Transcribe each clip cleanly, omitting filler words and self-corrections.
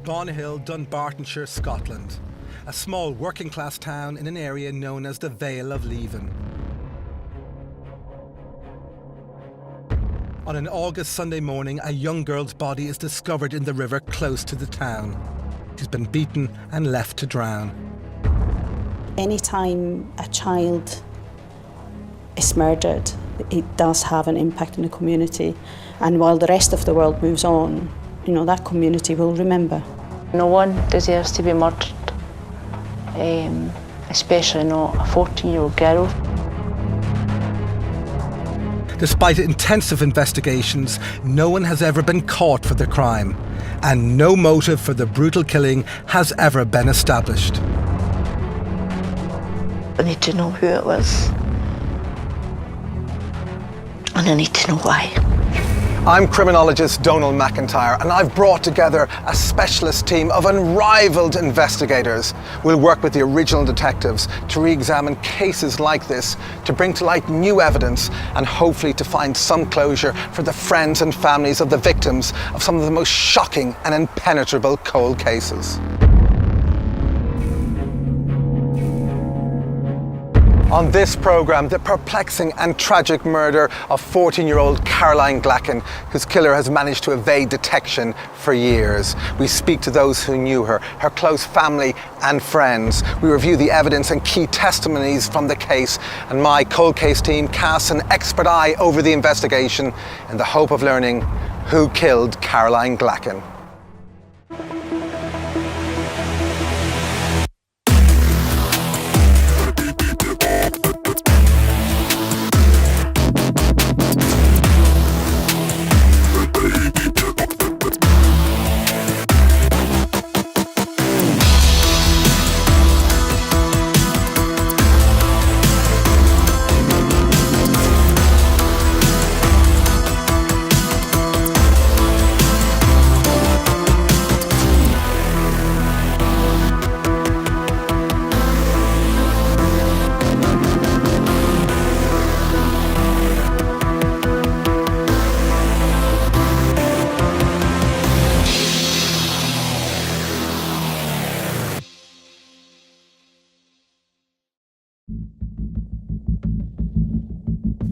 Bonhill, Dunbartonshire, Scotland, a small working-class town in an area known as the River Leven. On an August Sunday morning, a young girl's body is discovered in the river close to the town. She's been beaten and left to drown. Anytime a child is murdered, it does have an impact in the community. And while the rest of the world moves on, that community will remember. No one deserves to be murdered, especially not a 14-year-old girl. Despite intensive investigations, no one has ever been caught for the crime, and no motive for the brutal killing has ever been established. I need to know who it was, and I need to know why. I'm criminologist Donal McIntyre, and I've brought together a specialist team of unrivaled investigators. We'll work with the original detectives to re-examine cases like this, to bring to light new evidence, and hopefully to find some closure for the friends and families of the victims of some of the most shocking and impenetrable cold cases. On this programme, the perplexing and tragic murder of 14-year-old Caroline Glachan, whose killer has managed to evade detection for years. We speak to those who knew her, her close family and friends. We review the evidence and key testimonies from the case, and my cold case team casts an expert eye over the investigation in the hope of learning who killed Caroline Glachan.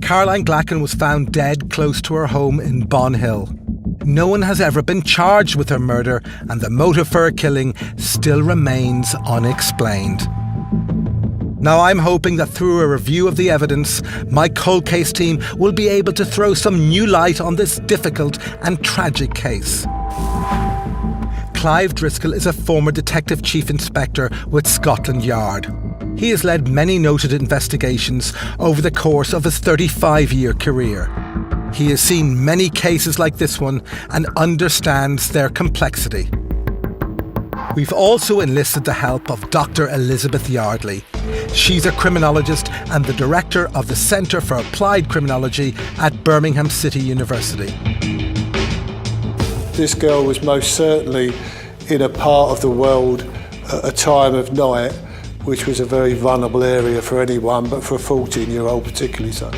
Caroline Glachan was found dead close to her home in Bonhill. No one has ever been charged with her murder, and the motive for her killing still remains unexplained. Now, I'm hoping that through a review of the evidence, my cold case team will be able to throw some new light on this difficult and tragic case. Clive Driscoll is a former Detective Chief Inspector with Scotland Yard. He has led many noted investigations over the course of his 35-year career. He has seen many cases like this one and understands their complexity. We've also enlisted the help of Dr. Elizabeth Yardley. She's a criminologist and the director of the Centre for Applied Criminology at Birmingham City University. This girl was most certainly in a part of the world at a time of night which was a very vulnerable area for anyone, but for a 14-year-old particularly so.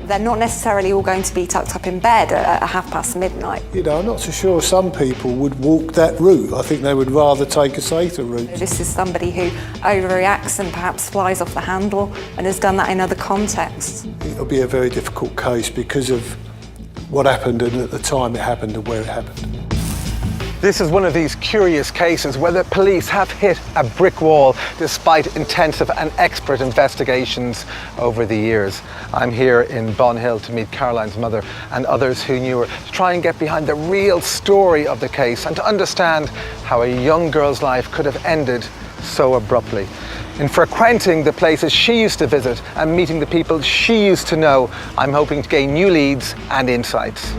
They're not necessarily all going to be tucked up in bed at midnight. I'm not so sure some people would walk that route. I think they would rather take a safer route. This is somebody who overreacts and perhaps flies off the handle and has done that in other contexts. It'll be a very difficult case because of what happened and at the time it happened and where it happened. This is one of these curious cases where the police have hit a brick wall despite intensive and expert investigations over the years. I'm here in Bonhill to meet Caroline's mother and others who knew her, to try and get behind the real story of the case and to understand how a young girl's life could have ended so abruptly. In frequenting the places she used to visit and meeting the people she used to know, I'm hoping to gain new leads and insights.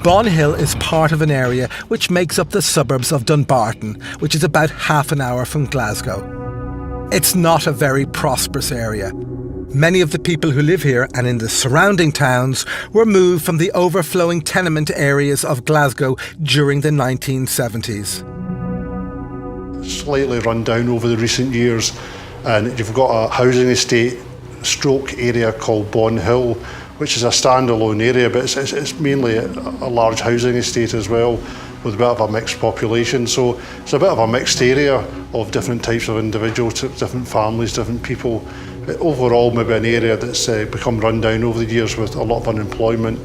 Bonhill is part of an area which makes up the suburbs of Dunbarton, which is about half an hour from Glasgow. It's not a very prosperous area. Many of the people who live here and in the surrounding towns were moved from the overflowing tenement areas of Glasgow during the 1970s. Slightly run down over the recent years, and you've got a housing estate stroke area called Bonhill, which is a standalone area, but it's mainly a large housing estate as well, with a bit of a mixed population. So it's a bit of a mixed area of different types of individuals, different families, different people. But overall, maybe an area that's become run down over the years with a lot of unemployment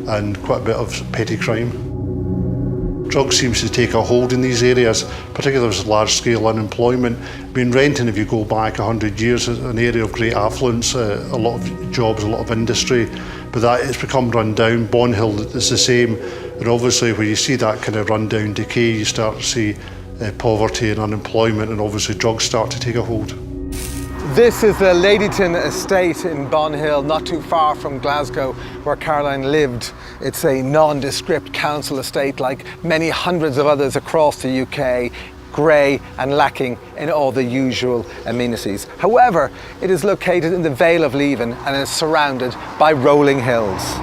and quite a bit of petty crime. Drugs seems to take a hold in these areas, particularly with large-scale unemployment. I mean, Renton, if you go back 100 years, is an area of great affluence, a lot of jobs, a lot of industry, but that it's become run down. Bonhill is the same, and obviously when you see that kind of run-down decay, you start to see poverty and unemployment, and obviously drugs start to take a hold. This is the Ladyton estate in Bonhill, not too far from Glasgow, where Caroline lived. It's a nondescript council estate like many hundreds of others across the UK, grey and lacking in all the usual amenities. However, it is located in the Vale of Leven and is surrounded by rolling hills.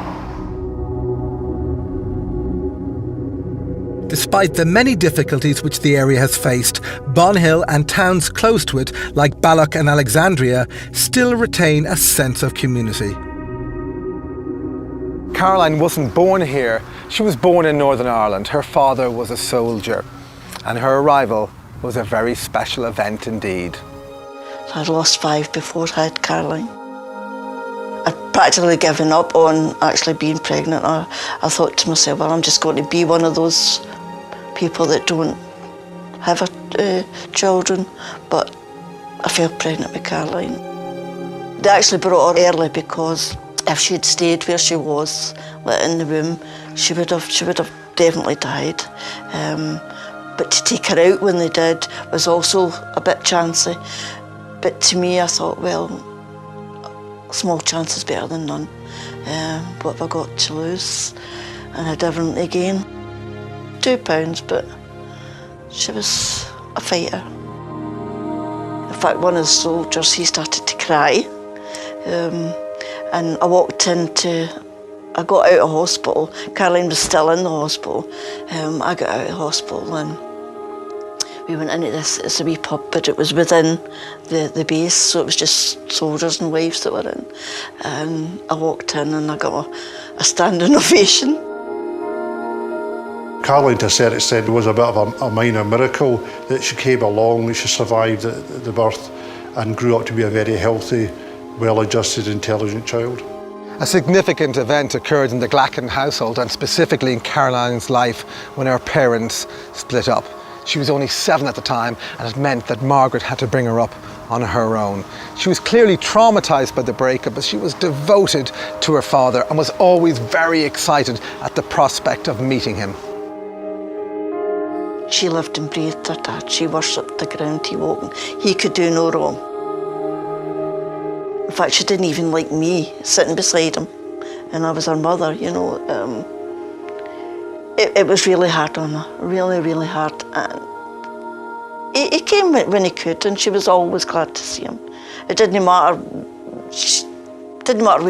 Despite the many difficulties which the area has faced, Bonhill and towns close to it, like Balloch and Alexandria, still retain a sense of community. Caroline wasn't born here. She was born in Northern Ireland. Her father was a soldier, and her arrival was a very special event indeed. I'd lost 5 before I had Caroline. I'd practically given up on actually being pregnant. I thought to myself, well, I'm just going to be one of those people that don't have children, but I fell pregnant with Caroline. They actually brought her early because if she'd stayed where she was, like in the womb, she would have definitely died. But to take her out when they did was also a bit chancy. But to me, I thought, well, small chance is better than none. What have I got to lose? And I didn't again. £2, but she was a fighter. In fact, one of the soldiers, he started to cry. And I I got out of hospital. Caroline was still in the hospital. I got out of hospital and we went into it's a wee pub, but it was within the base, so it was just soldiers and wives that were in. And I walked in and I got a standing ovation. Caroline, to a certain extent, was a bit of a minor miracle that she came along, that she survived the birth and grew up to be a very healthy, well-adjusted, intelligent child. A significant event occurred in the Glachan household, and specifically in Caroline's life, when her parents split up. She was only 7 at the time, and it meant that Margaret had to bring her up on her own. She was clearly traumatised by the breakup, but she was devoted to her father and was always very excited at the prospect of meeting him. She lived and breathed her dad. She worshipped the ground he walked on. He could do no wrong. In fact, she didn't even like me sitting beside him, and I was her mother, you know. It was really hard on her, really, really hard. And he came when he could, and she was always glad to see him. It didn't matter what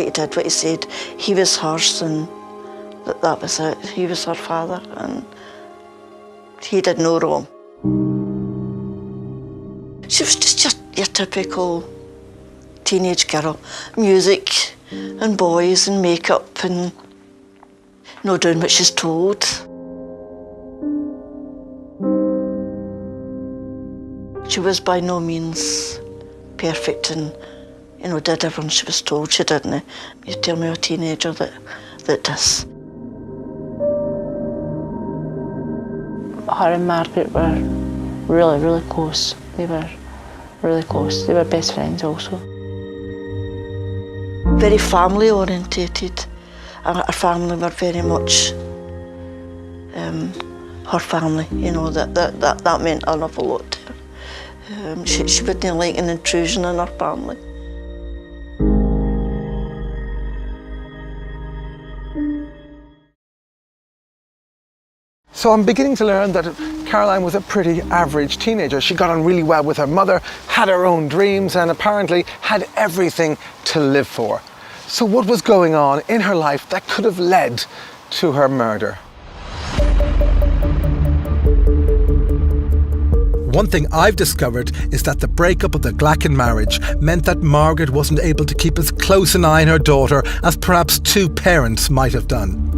he did, what he said. He was hers, and that was it. He was her father, and he did no wrong. She was just your typical teenage girl. Music and boys and makeup and not doing what she's told. She was by no means perfect and, you know, did everything she was told. She didn't. You tell me a teenager that does. Her and Margaret were really, really close. They were really close. They were best friends also. Very family orientated. Our family were very much her family, you know, that meant an awful lot to her. She wouldn't like an intrusion in her family. So I'm beginning to learn that Caroline was a pretty average teenager. She got on really well with her mother, had her own dreams, and apparently had everything to live for. So what was going on in her life that could have led to her murder? One thing I've discovered is that the breakup of the Glachan marriage meant that Margaret wasn't able to keep as close an eye on her daughter as perhaps two parents might have done.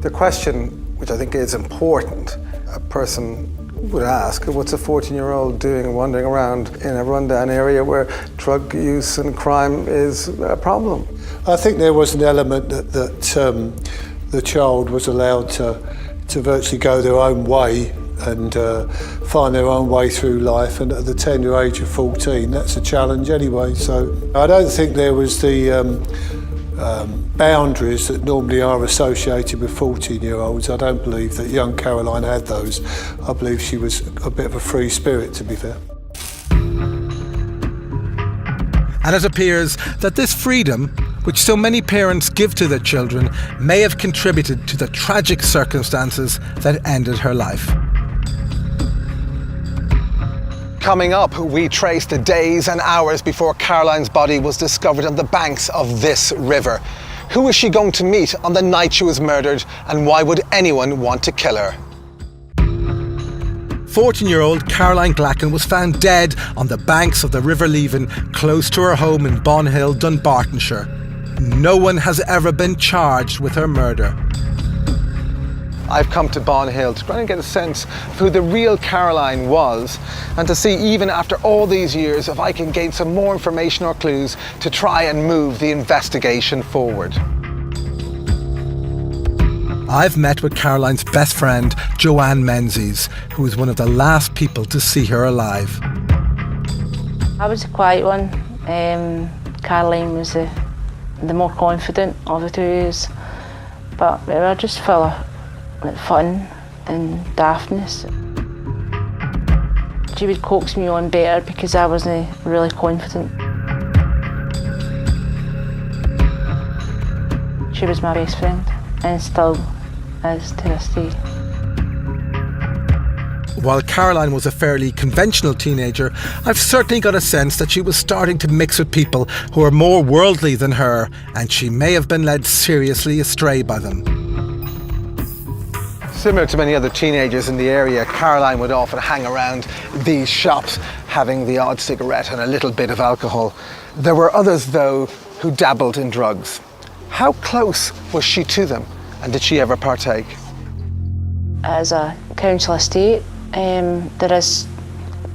The question, which I think is important, a person would ask, what's a 14-year-old doing wandering around in a rundown area where drug use and crime is a problem? I think there was an element that the child was allowed to virtually go their own way and find their own way through life, and at the tender age of 14 that's a challenge anyway. So I don't think there was the boundaries that normally are associated with 14-year-olds. I don't believe that young Caroline had those. I believe she was a bit of a free spirit, to be fair. And it appears that this freedom, which so many parents give to their children, may have contributed to the tragic circumstances that ended her life. Coming up, we trace the days and hours before Caroline's body was discovered on the banks of this river. Who was she going to meet on the night she was murdered, and why would anyone want to kill her? 14-year-old Caroline Glachan was found dead on the banks of the River Leven, close to her home in Bonhill, Dunbartonshire. No one has ever been charged with her murder. I've come to Bonhill to try and get a sense of who the real Caroline was, and to see, even after all these years, if I can gain some more information or clues to try and move the investigation forward. I've met with Caroline's best friend, Joanne Menzies, who was one of the last people to see her alive. I was a quiet one. Caroline was the more confident of the two, but we were just full of fun and daftness. She would coax me on better because I wasn't really confident. She was my best friend, and still is to this day. While Caroline was a fairly conventional teenager, I've certainly got a sense that she was starting to mix with people who are more worldly than her, and she may have been led seriously astray by them. Similar to many other teenagers in the area, Caroline would often hang around these shops, having the odd cigarette and a little bit of alcohol. There were others, though, who dabbled in drugs. How close was she to them, and did she ever partake? As a council estate, there is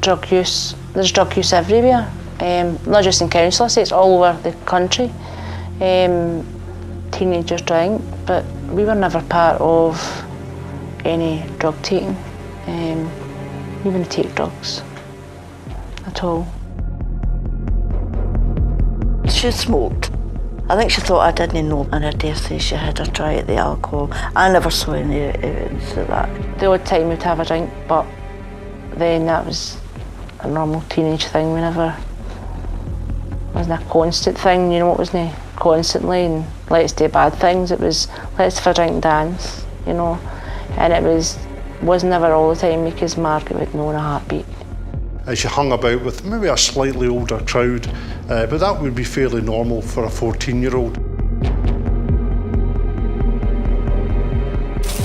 drug use. There's drug use everywhere, not just in council estates, all over the country. Teenagers drink, but we were never part of any drug taking, even to take drugs at all. She smoked. I think she thought I didn't know on her death day she had a try at the alcohol. I never saw any evidence of that. The odd time we'd have a drink, but then that was a normal teenage thing. We never, wasn't a constant thing, you know, it wasn't constantly and let's do bad things. It was let's have a drink and dance, you know. And it was never all the time because Margaret would know in a heartbeat. She hung about with maybe a slightly older crowd, but that would be fairly normal for a 14-year-old.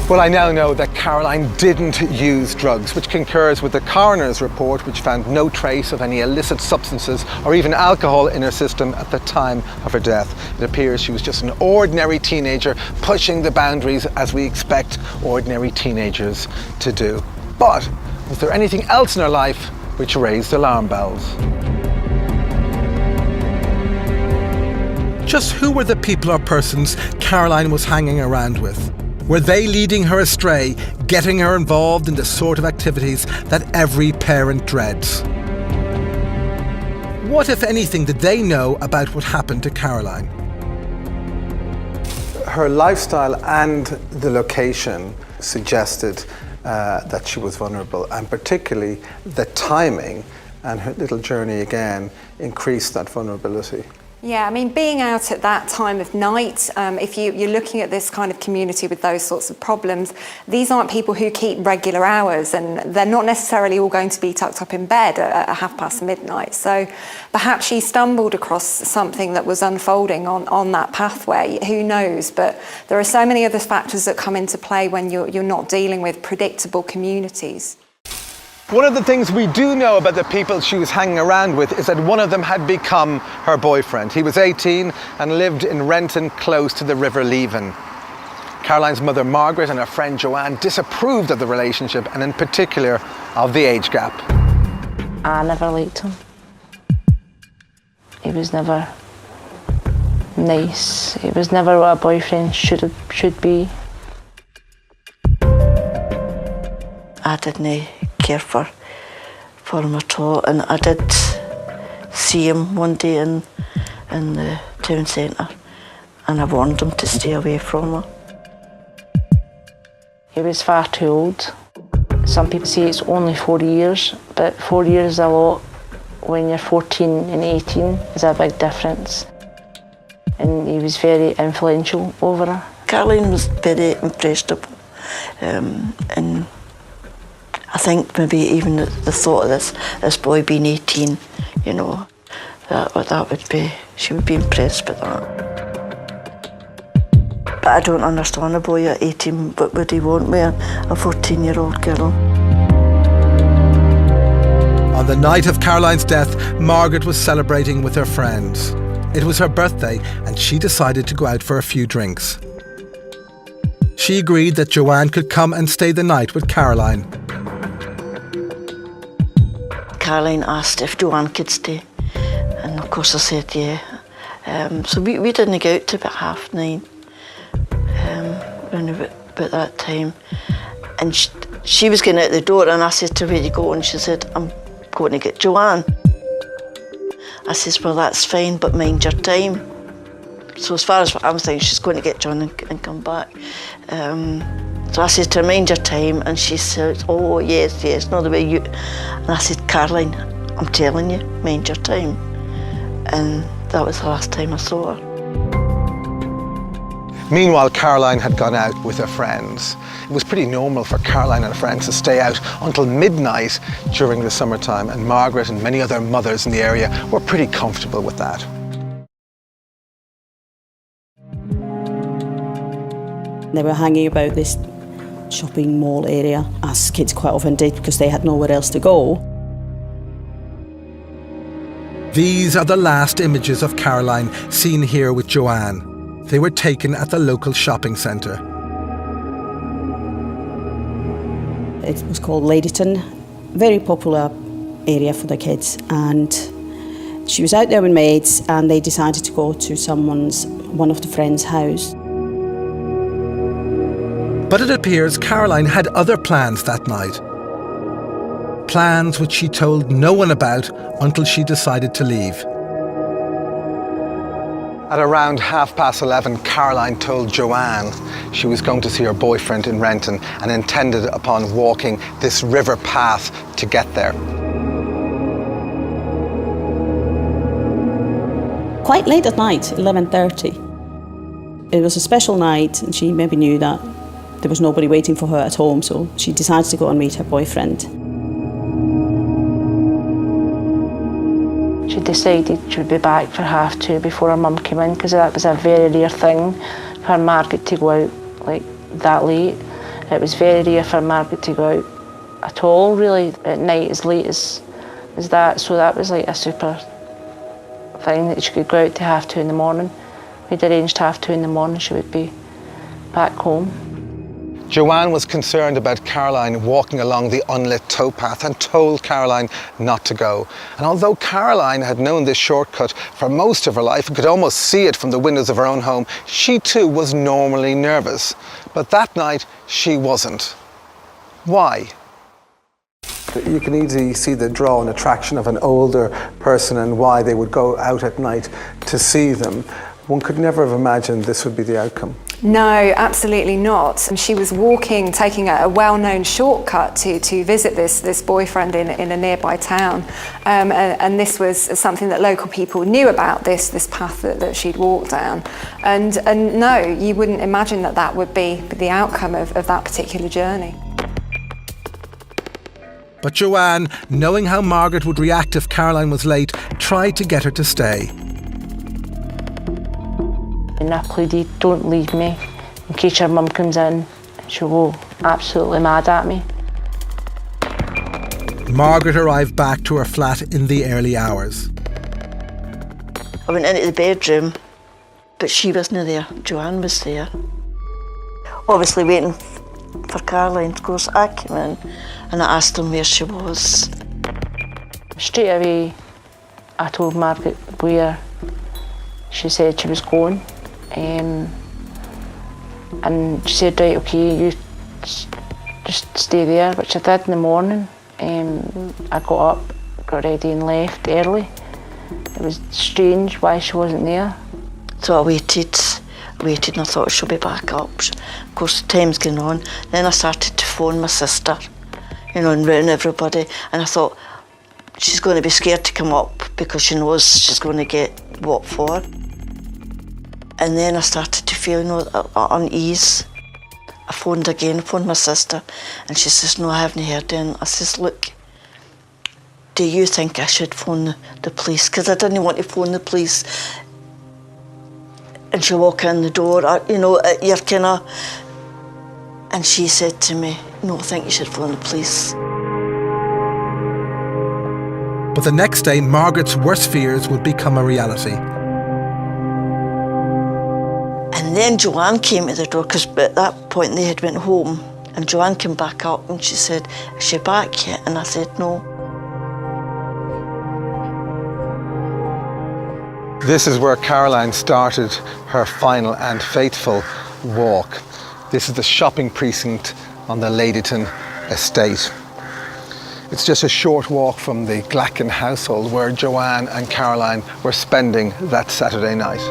Well, I now know that Caroline didn't use drugs, which concurs with the coroner's report, which found no trace of any illicit substances or even alcohol in her system at the time of her death. It appears she was just an ordinary teenager pushing the boundaries as we expect ordinary teenagers to do. But was there anything else in her life which raised alarm bells? Just who were the people or persons Caroline was hanging around with? Were they leading her astray, getting her involved in the sort of activities that every parent dreads? What, if anything, did they know about what happened to Caroline? Her lifestyle and the location suggested that she was vulnerable, and particularly the timing and her little journey again increased that vulnerability. Yeah, I mean, being out at that time of night, if you're looking at this kind of community with those sorts of problems, these aren't people who keep regular hours, and they're not necessarily all going to be tucked up in bed at midnight. So perhaps she stumbled across something that was unfolding on that pathway. Who knows? But there are so many other factors that come into play when you're not dealing with predictable communities. One of the things we do know about the people she was hanging around with is that one of them had become her boyfriend. He was 18 and lived in Renton, close to the River Leven. Caroline's mother Margaret and her friend Joanne disapproved of the relationship, and in particular of the age gap. I never liked him. He was never nice. He was never what a boyfriend should be. I didn't care for him at all, and I did see him one day in the town centre, and I warned him to stay away from her. He was far too old. Some people say it's only 4 years, but 4 years is a lot. When you're 14 and 18 is a big difference. And he was very influential over her. Caroline was very impressionable, and I think maybe even the thought of this boy being 18, you know, that would be, she would be impressed with that. But I don't understand a boy at 18, what would he want with a 14-year-old girl? On the night of Caroline's death, Margaret was celebrating with her friends. It was her birthday, and she decided to go out for a few drinks. She agreed that Joanne could come and stay the night with Caroline. Caroline asked if Joanne could stay, and of course I said yeah. So we didn't go out till about 9:30, around about that time. And she was getting out the door, and I said to her, "Where you go?" And she said, "I'm going to get Joanne." I says, "Well, that's fine, but mind your time." So as far as I'm saying, she's going to get John and come back. So I said to her, "Mind your time," and she said, "Oh, yes, no, the way you..." And I said, "Caroline, I'm telling you, mind your time." And that was the last time I saw her. Meanwhile, Caroline had gone out with her friends. It was pretty normal for Caroline and her friends to stay out until midnight during the summertime, and Margaret and many other mothers in the area were pretty comfortable with that. They were hanging about this shopping mall area, as kids quite often did, because they had nowhere else to go. These are the last images of Caroline seen here with Joanne. They were taken at the local shopping centre. It was called Ladyton, very popular area for the kids, and she was out there with mates, and they decided to go to one of the friends' house. But it appears Caroline had other plans that night. Plans which she told no one about until she decided to leave. At around 11:30, Caroline told Joanne she was going to see her boyfriend in Renton and intended upon walking this river path to get there. Quite late at night, 11:30. It was a special night, and she maybe knew that there was nobody waiting for her at home, so she decided to go and meet her boyfriend. She decided she would be back for 2:30 before her mum came in, because that was a very rare thing for Margaret to go out like that late. It was very rare for Margaret to go out at all, really, at night as late as that. So that was like a super thing that she could go out to 2:30 in the morning. We'd arranged 2:30 in the morning she would be back home. Joanne was concerned about Caroline walking along the unlit towpath and told Caroline not to go. And although Caroline had known this shortcut for most of her life and could almost see it from the windows of her own home, she too was normally nervous. But that night, she wasn't. Why? You can easily see the draw and attraction of an older person and why they would go out at night to see them. One could never have imagined this would be the outcome. No, absolutely not. And she was walking, taking a well-known shortcut to visit this boyfriend in a nearby town. And this was something that local people knew about, this path that she'd walked down. And no, you wouldn't imagine that would be the outcome of that particular journey. But Joanne, knowing how Margaret would react if Caroline was late, tried to get her to stay. And I pleaded, don't leave me, in case your mum comes in, she'll go absolutely mad at me. Margaret arrived back to her flat in the early hours. I went into the bedroom, but she wasn't there. Joanne was there. Obviously waiting for Caroline. Of course, I came in and I asked them where she was. Straight away, I told Margaret where she said she was going. And she said, right, okay, you just stay there, which I did in the morning. I got up, got ready and left early. It was strange why she wasn't there. So I waited and I thought she'll be back up. Of course, the time's going on. Then I started to phone my sister, and ring everybody. And I thought, she's going to be scared to come up because she knows she's going to get what for. And then I started to feel, unease. I phoned my sister, and she says, no, I haven't heard anything. I says, look, do you think I should phone the police? Because I didn't want to phone the police. And she walk in the door, you're kind of... And she said to me, no, I think you should phone the police. But the next day, Margaret's worst fears would become a reality. And then Joanne came to the door, because at that point they had went home. And Joanne came back up and she said, is she back yet? And I said, no. This is where Caroline started her final and fateful walk. This is the shopping precinct on the Ladyton estate. It's just a short walk from the Glachan household where Joanne and Caroline were spending that Saturday night.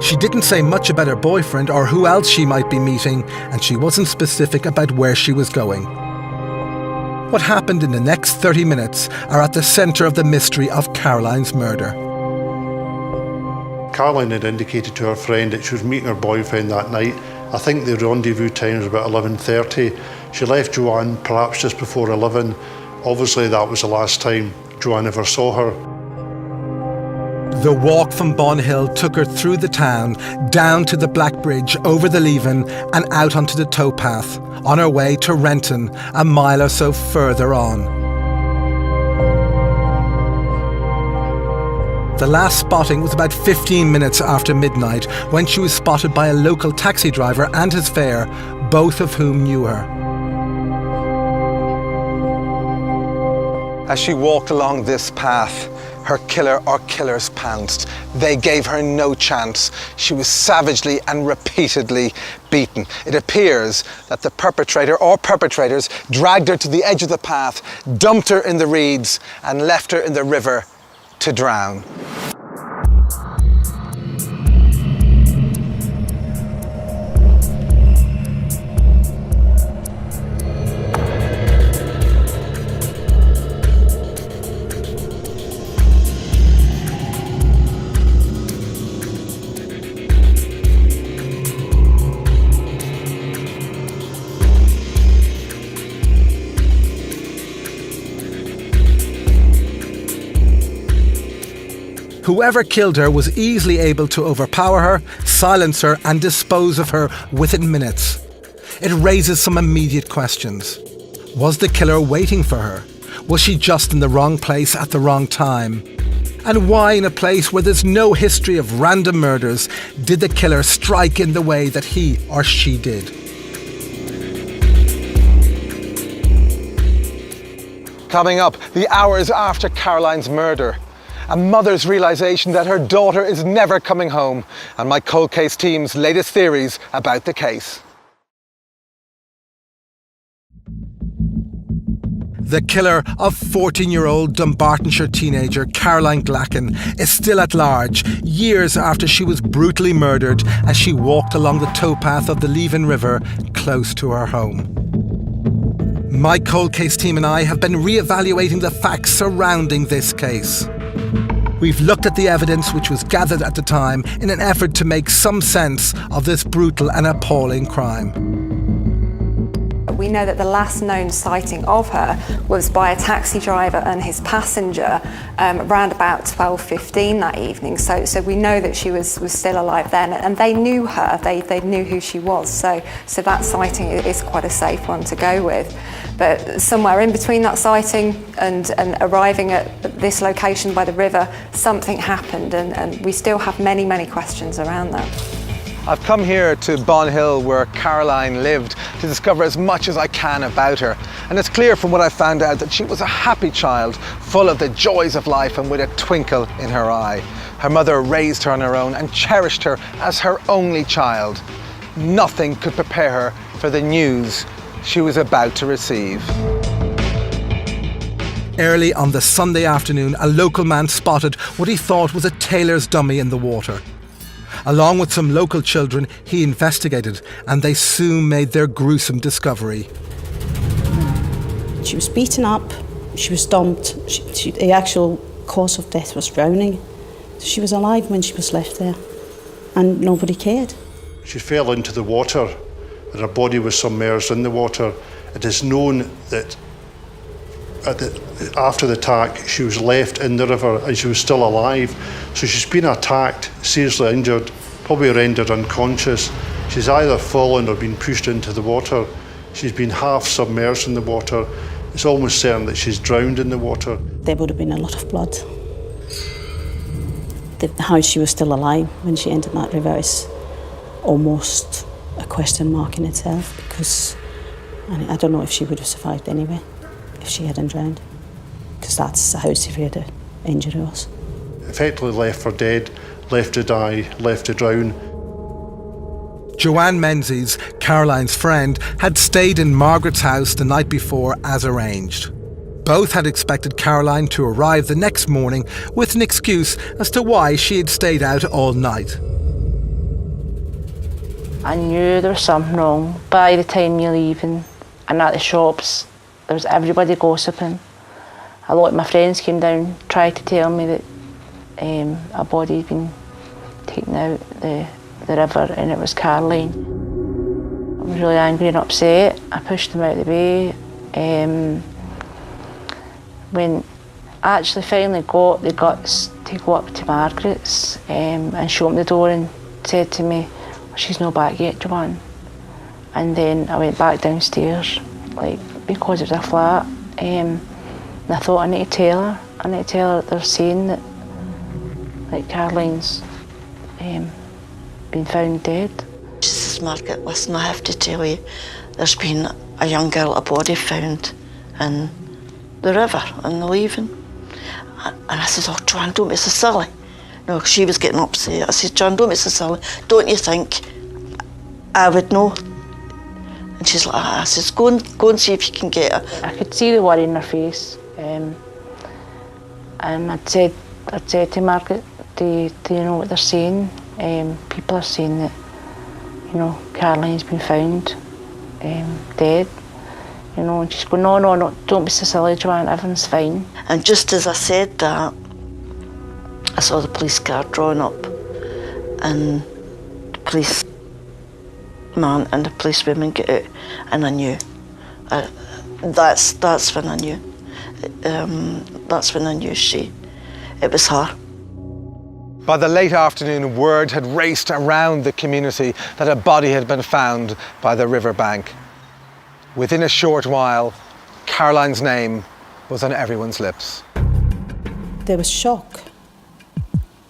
She didn't say much about her boyfriend or who else she might be meeting, and she wasn't specific about where she was going. What happened in the next 30 minutes are at the centre of the mystery of Caroline's murder. Caroline had indicated to her friend that she was meeting her boyfriend that night. I think the rendezvous time was about 11:30. She left Joanne perhaps just before 11. Obviously that was the last time Joanne ever saw her. The walk from Bonhill took her through the town, down to the Black Bridge, over the Leven and out onto the towpath, on her way to Renton, a mile or so further on. The last spotting was about 15 minutes after midnight, when she was spotted by a local taxi driver and his fare, both of whom knew her. As she walked along this path, her killer or killers pounced. They gave her no chance. She was savagely and repeatedly beaten. It appears that the perpetrator or perpetrators dragged her to the edge of the path, dumped her in the reeds and left her in the river to drown. Whoever killed her was easily able to overpower her, silence her and dispose of her within minutes. It raises some immediate questions. Was the killer waiting for her? Was she just in the wrong place at the wrong time? And why, in a place where there's no history of random murders, did the killer strike in the way that he or she did? Coming up, the hours after Caroline's murder. A mother's realisation that her daughter is never coming home, and my cold case team's latest theories about the case. The killer of 14-year-old Dunbartonshire teenager Caroline Glachan is still at large, years after she was brutally murdered as she walked along the towpath of the Leven River close to her home. My cold case team and I have been re-evaluating the facts surrounding this case. We've looked at the evidence which was gathered at the time in an effort to make some sense of this brutal and appalling crime. We know that the last known sighting of her was by a taxi driver and his passenger around about 12:15 that evening. So we know that she was still alive then, and they knew her. They knew who she was. So that sighting is quite a safe one to go with. But somewhere in between that sighting and arriving at this location by the river, something happened, and we still have many, many questions around that. I've come here to Bon Hill where Caroline lived to discover as much as I can about her. And it's clear from what I found out that she was a happy child, full of the joys of life and with a twinkle in her eye. Her mother raised her on her own and cherished her as her only child. Nothing could prepare her for the news she was about to receive. Early on the Sunday afternoon, a local man spotted what he thought was a tailor's dummy in the water. Along with some local children, he investigated, and they soon made their gruesome discovery. She was beaten up, she was dumped, the actual cause of death was drowning. So she was alive when she was left there, and nobody cared. She fell into the water, and her body was submerged in the water. It is known that after the attack, she was left in the river and she was still alive. So she's been attacked, seriously injured, probably rendered unconscious. She's either fallen or been pushed into the water. She's been half submerged in the water. It's almost certain that she's drowned in the water. There would have been a lot of blood. How she was still alive when she entered that river is almost a question mark in itself, because I don't know if she would have survived anyway if she hadn't drowned, because that's how severe the injury was. Effectively left for dead, left to die, left to drown. Joanne Menzies, Caroline's friend, had stayed in Margaret's house the night before as arranged. Both had expected Caroline to arrive the next morning with an excuse as to why she had stayed out all night. I knew there was something wrong by the time you're leaving, and at the shops there was everybody gossiping. A lot of my friends came down, tried to tell me that a body had been taken out the river and it was Caroline. I was really angry and upset. I pushed them out of the way. When I actually finally got the guts to go up to Margaret's and she opened the door and said to me, "She's not back yet, Joanne." And then I went back downstairs, because it was a flat, and I thought, I need to tell her they're saying that Caroline's been found dead. She says, "Margaret, listen, I have to tell you, there's been a young girl, a body found in the river, in the Leven." And I said, "Oh, Joanne, don't be so silly." No, she was getting upset. I said, "Joanne, don't be so silly. Don't you think I would know?" And she's like, I says, go and see if you can get her. I could see the worry in her face. And I'd said to Margaret, do you know what they're saying? People are saying that, Caroline's been found dead. And she's going, no, don't be so silly, Joanne, everything's fine. And just as I said that, I saw the police car drawn up, and the police man and the policewoman get out, and I knew. That's when I knew. That's when I knew it was her. By the late afternoon, word had raced around the community that a body had been found by the riverbank. Within a short while, Caroline's name was on everyone's lips. There was shock.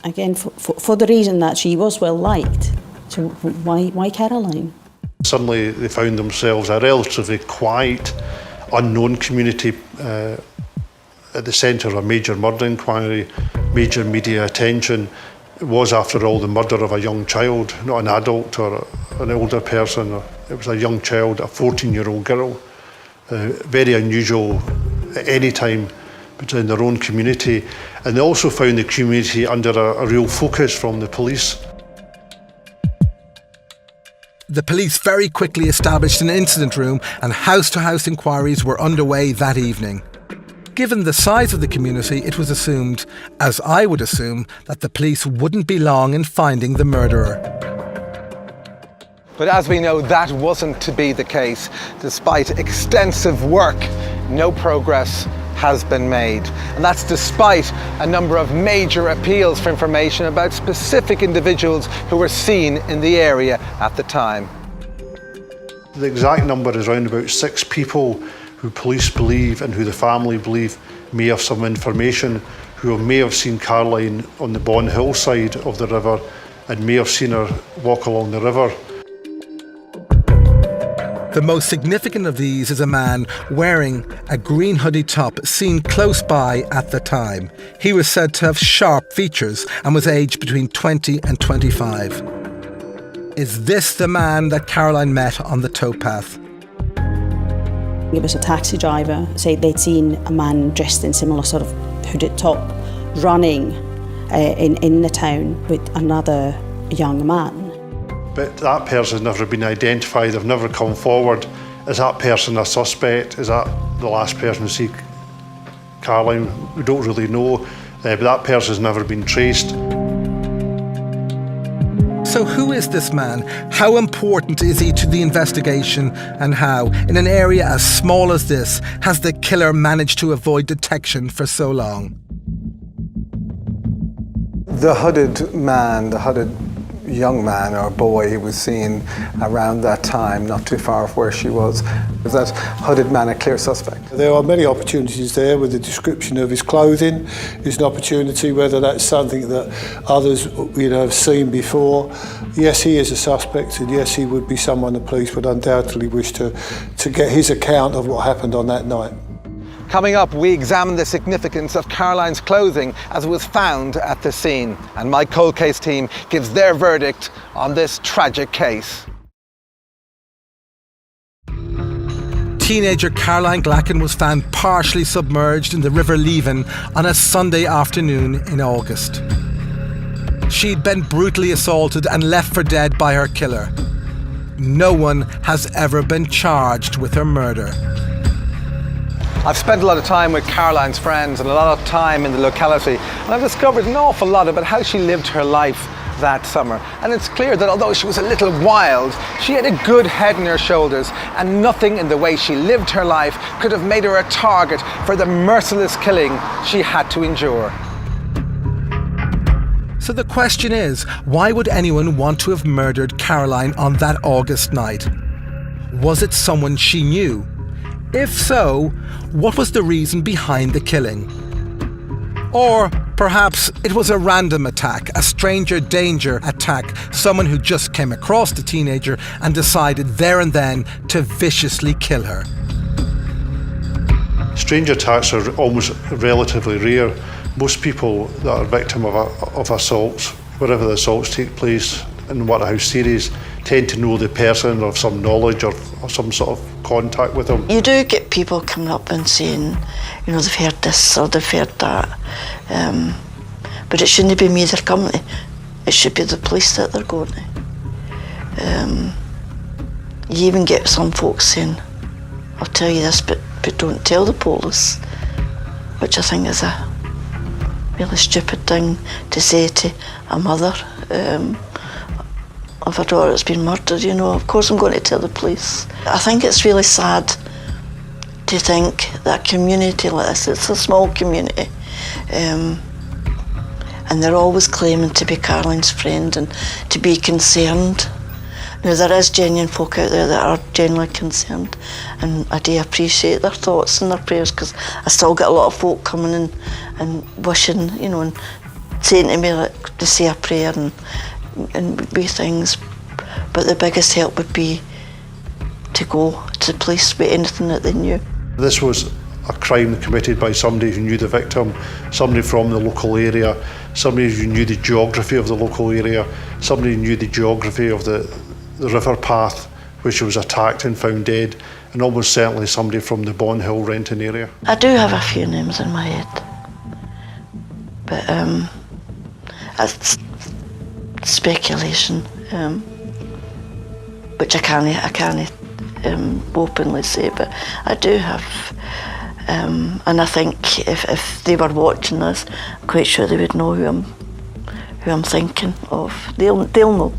Again, for the reason that she was well liked. So why Caroline? Suddenly they found themselves a relatively quiet, unknown community at the centre of a major murder inquiry, major media attention. It was, after all, the murder of a young child, not an adult or an older person. It was a young child, a 14-year-old girl. Very unusual at any time between their own community, and they also found the community under a real focus from the police. The police very quickly established an incident room and house-to-house inquiries were underway that evening. Given the size of the community, it was assumed, as I would assume, that the police wouldn't be long in finding the murderer. But as we know, that wasn't to be the case. Despite extensive work, no progress has been made. And that's despite a number of major appeals for information about specific individuals who were seen in the area at the time. The exact number is around about 6 people who police believe and who the family believe may have some information, who may have seen Caroline on the Bon Hill side of the river and may have seen her walk along the river. The most significant of these is a man wearing a green hoodie top seen close by at the time. He was said to have sharp features and was aged between 20 and 25. Is this the man that Caroline met on the towpath? It was a taxi driver, say they'd seen a man dressed in similar sort of hooded top running in the town with another young man. But that person has never been identified, they've never come forward. Is that person a suspect? Is that the last person to see Caroline? We don't really know, but that person has never been traced. So who is this man? How important is he to the investigation? And how, in an area as small as this, has the killer managed to avoid detection for so long? The hooded man, the hooded young man or boy who was seen around that time, not too far off where she was that hooded man a clear suspect? There are many opportunities there with the description of his clothing. Is an opportunity, whether that's something that others have seen before. Yes, he is a suspect, and yes, he would be someone the police would undoubtedly wish to get his account of what happened on that night. Coming up, we examine the significance of Caroline's clothing as it was found at the scene. And my cold case team gives their verdict on this tragic case. Teenager Caroline Glachan was found partially submerged in the River Leven on a Sunday afternoon in August. She'd been brutally assaulted and left for dead by her killer. No one has ever been charged with her murder. I've spent a lot of time with Caroline's friends and a lot of time in the locality, and I've discovered an awful lot about how she lived her life that summer. And it's clear that although she was a little wild, she had a good head on her shoulders, and nothing in the way she lived her life could have made her a target for the merciless killing she had to endure. So the question is, why would anyone want to have murdered Caroline on that August night? Was it someone she knew? If so, what was the reason behind the killing? Or perhaps it was a random attack, a stranger danger attack, someone who just came across the teenager and decided there and then to viciously kill her. Strange attacks are almost relatively rare. Most people that are victim of assaults, wherever the assaults take place in what house series, tend to know the person or have some knowledge or some sort of contact with them. You do get people coming up and saying, they've heard this or they've heard that. But it shouldn't be me they're coming to. It should be the police that they're going to. You even get some folks saying, I'll tell you this, but don't tell the police, which I think is a really stupid thing to say to a mother of a daughter that's been murdered. Of course I'm going to tell the police. I think it's really sad to think that a community like this, it's a small community, and they're always claiming to be Caroline's friend and to be concerned. There is genuine folk out there that are genuinely concerned, and I do appreciate their thoughts and their prayers, because I still get a lot of folk coming in and wishing, and saying to me like, to say a prayer and be things. But the biggest help would be to go to the police with anything that they knew. This was a crime committed by somebody who knew the victim, somebody from the local area, somebody who knew the geography of the local area, somebody who knew the geography of the river path where she was attacked and found dead, and almost certainly somebody from the Bonhill renting area. I do have a few names in my head, but that's speculation, which I can't openly say, but I do have, and I think if they were watching this, I'm quite sure they would know who I'm thinking of. They'll know.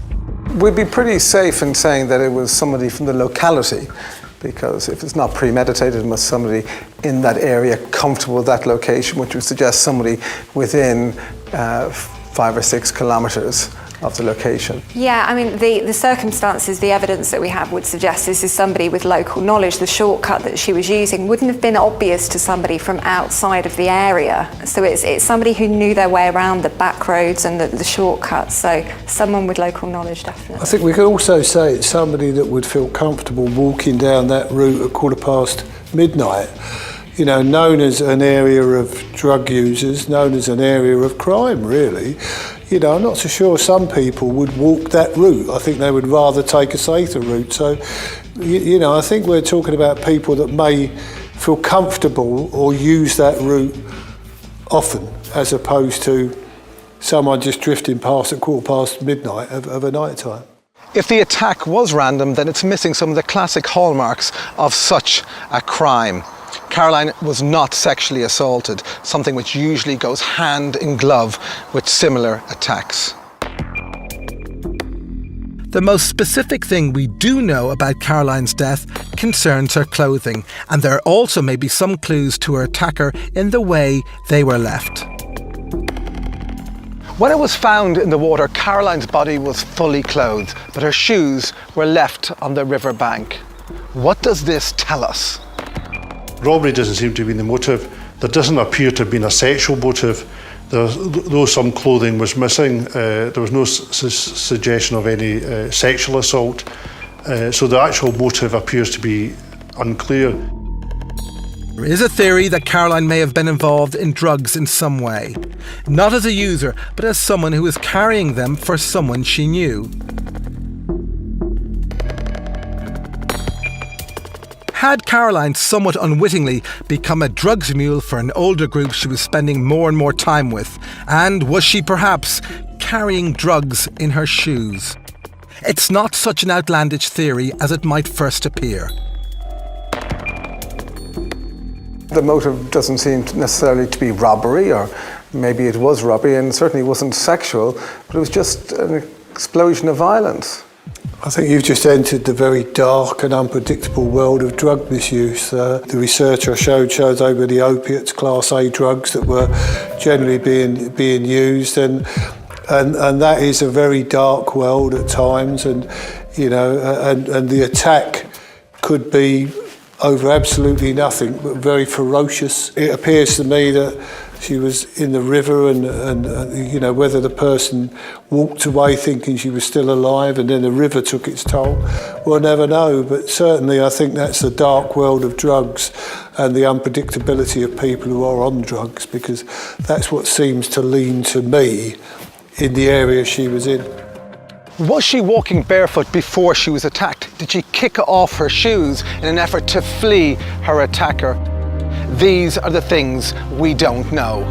We'd be pretty safe in saying that it was somebody from the locality, because if it's not premeditated, it must somebody in that area comfortable with that location, which would suggest somebody within 5 or 6 kilometres of the location. Yeah, I mean, the circumstances, the evidence that we have would suggest this is somebody with local knowledge. The shortcut that she was using wouldn't have been obvious to somebody from outside of the area. So it's somebody who knew their way around the back roads and the shortcuts. So someone with local knowledge, definitely. I think we could also say it's somebody that would feel comfortable walking down that route at midnight. You know, known as an area of drug users, known as an area of crime, really. You know, I'm not so sure some people would walk that route. I think they would rather take a safer route. So, you know, I think we're talking about people that may feel comfortable or use that route often, as opposed to someone just drifting past at midnight of a night time. If the attack was random, then it's missing some of the classic hallmarks of such a crime. Caroline was not sexually assaulted, something which usually goes hand in glove with similar attacks. The most specific thing we do know about Caroline's death concerns her clothing, and there also may be some clues to her attacker in the way they were left. When it was found in the water, Caroline's body was fully clothed, but her shoes were left on the river bank. What does this tell us? Robbery doesn't seem to have been the motive. There doesn't appear to have been a sexual motive. Though some clothing was missing, there was no suggestion of any sexual assault. So the actual motive appears to be unclear. There is a theory that Caroline may have been involved in drugs in some way. Not as a user, but as someone who was carrying them for someone she knew. Had Caroline somewhat unwittingly become a drugs mule for an older group she was spending more and more time with? And was she perhaps carrying drugs in her shoes? It's not such an outlandish theory as it might first appear. The motive doesn't seem necessarily to be robbery, or maybe it was robbery and certainly wasn't sexual, but it was just an explosion of violence. I think you've just entered the very dark and unpredictable world of drug misuse. The research I showed shows they were the opiates, Class A drugs that were generally being used, and that is a very dark world at times. And you know, and the attack could be over absolutely nothing, but very ferocious. It appears to me that she was in the river and you know, whether the person walked away thinking she was still alive and then the river took its toll, we'll never know. But certainly I think that's the dark world of drugs and the unpredictability of people who are on drugs, because that's what seems to lean to me in the area she was in. Was she walking barefoot before she was attacked? Did she kick off her shoes in an effort to flee her attacker? These are the things we don't know.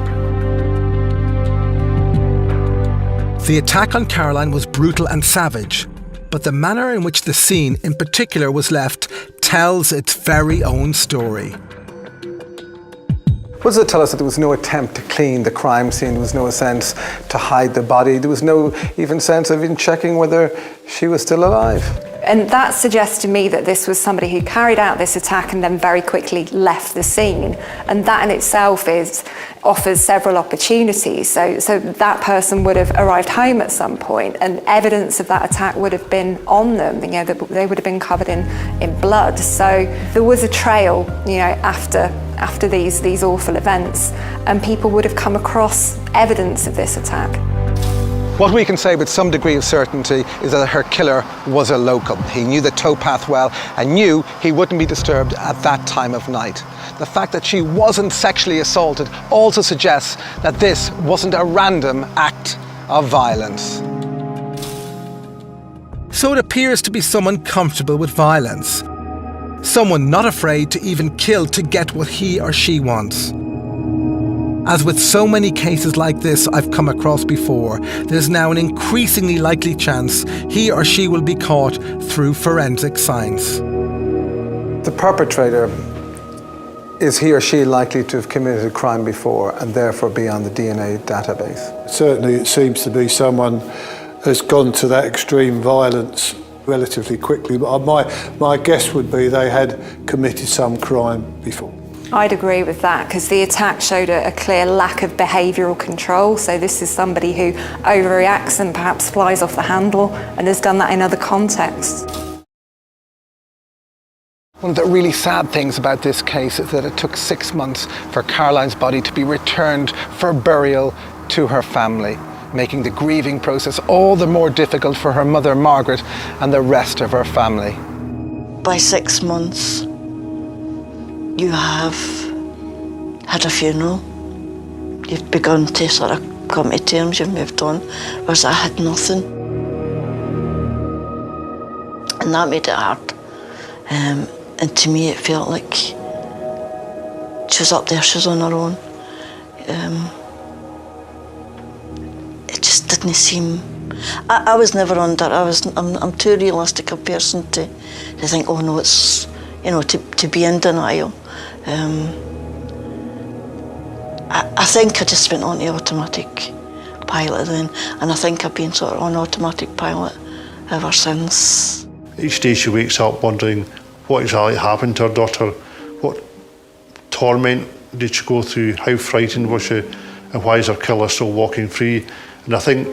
The attack on Caroline was brutal and savage, but the manner in which the scene in particular was left tells its very own story. What does it tell us? That there was no attempt to clean the crime scene, there was no sense to hide the body, there was no even sense of even checking whether she was still alive? And that suggests to me that this was somebody who carried out this attack and then very quickly left the scene. And that in itself offers several opportunities. So that person would have arrived home at some point and evidence of that attack would have been on them. You know, they would have been covered in blood. So there was a trail, you know, after these awful events, and people would have come across evidence of this attack. What we can say with some degree of certainty is that her killer was a local. He knew the towpath well and knew he wouldn't be disturbed at that time of night. The fact that she wasn't sexually assaulted also suggests that this wasn't a random act of violence. So it appears to be someone comfortable with violence. Someone not afraid to even kill to get what he or she wants. As with so many cases like this I've come across before, there's now an increasingly likely chance he or she will be caught through forensic science. The perpetrator, is he or she likely to have committed a crime before and therefore be on the DNA database? Certainly it seems to be someone has gone to that extreme violence relatively quickly, but my guess would be they had committed some crime before. I'd agree with that, because the attack showed a clear lack of behavioural control. So this is somebody who overreacts and perhaps flies off the handle and has done that in other contexts. One of the really sad things about this case is that it took 6 months for Caroline's body to be returned for burial to her family, making the grieving process all the more difficult for her mother, Margaret, and the rest of her family. By 6 months, you have had a funeral. You've begun to sort of come to terms, you've moved on, whereas I had nothing. And that made it hard. And to me, it felt like she was up there, she was on her own. It just didn't seem... I was never under. I'm too realistic a person to think, oh no, it's, you know, to be in denial. I think I just went on to automatic pilot then, and I think I've been sort of on automatic pilot ever since. Each day she wakes up wondering what exactly happened to her daughter, what torment did she go through, how frightened was she, and why is her killer still walking free? And I think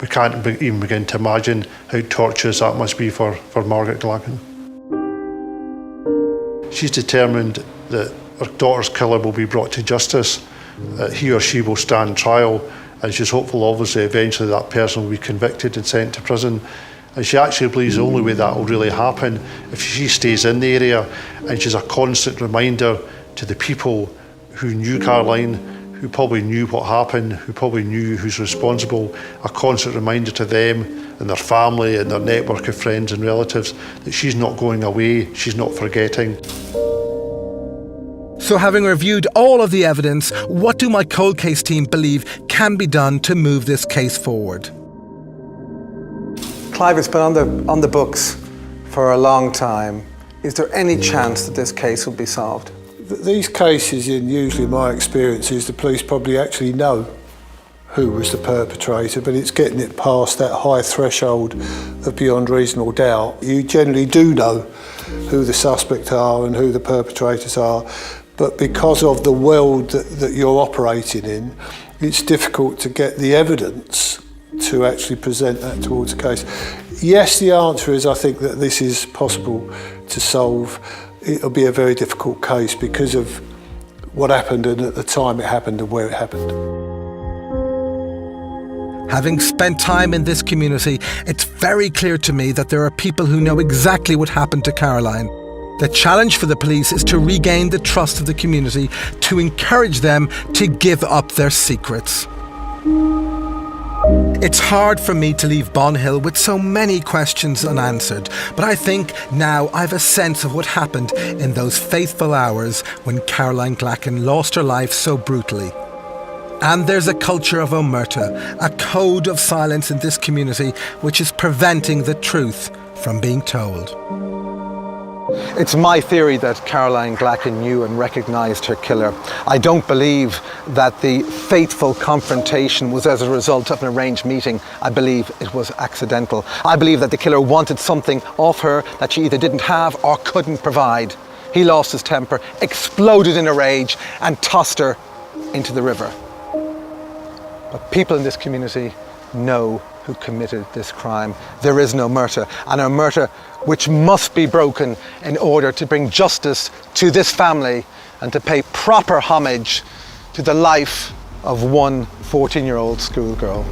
we can't even begin to imagine how torturous that must be for Margaret Glachan. She's determined that her daughter's killer will be brought to justice, he or she will stand trial, and she's hopeful obviously eventually that person will be convicted and sent to prison. And she actually believes the only way that will really happen if she stays in the area, and she's a constant reminder to the people who knew Caroline, who probably knew what happened, who probably knew who's responsible, a constant reminder to them and their family and their network of friends and relatives that she's not going away, she's not forgetting. So having reviewed all of the evidence, what do my cold case team believe can be done to move this case forward? Clive, it's been on the books for a long time. Is there any chance that this case will be solved? These cases, in usually my experience, is the police probably actually know who was the perpetrator, but it's getting it past that high threshold of beyond reasonable doubt. You generally do know who the suspects are and who the perpetrators are, but because of the world that you're operating in, it's difficult to get the evidence to actually present that towards the case. Yes, the answer is I think that this is possible to solve. It'll be a very difficult case because of what happened and at the time it happened and where it happened. Having spent time in this community, it's very clear to me that there are people who know exactly what happened to Caroline. The challenge for the police is to regain the trust of the community, to encourage them to give up their secrets. It's hard for me to leave Bonhill with so many questions unanswered, but I think now I've a sense of what happened in those faithful hours when Caroline Glachan lost her life so brutally. And there's a culture of omerta, a code of silence in this community which is preventing the truth from being told. It's my theory that Caroline Glachan knew and recognised her killer. I don't believe that the fateful confrontation was as a result of an arranged meeting. I believe it was accidental. I believe that the killer wanted something off her that she either didn't have or couldn't provide. He lost his temper, exploded in a rage, and tossed her into the river. But people in this community know who committed this crime. There is no omerta, an omerta which must be broken in order to bring justice to this family and to pay proper homage to the life of one 14-year-old schoolgirl.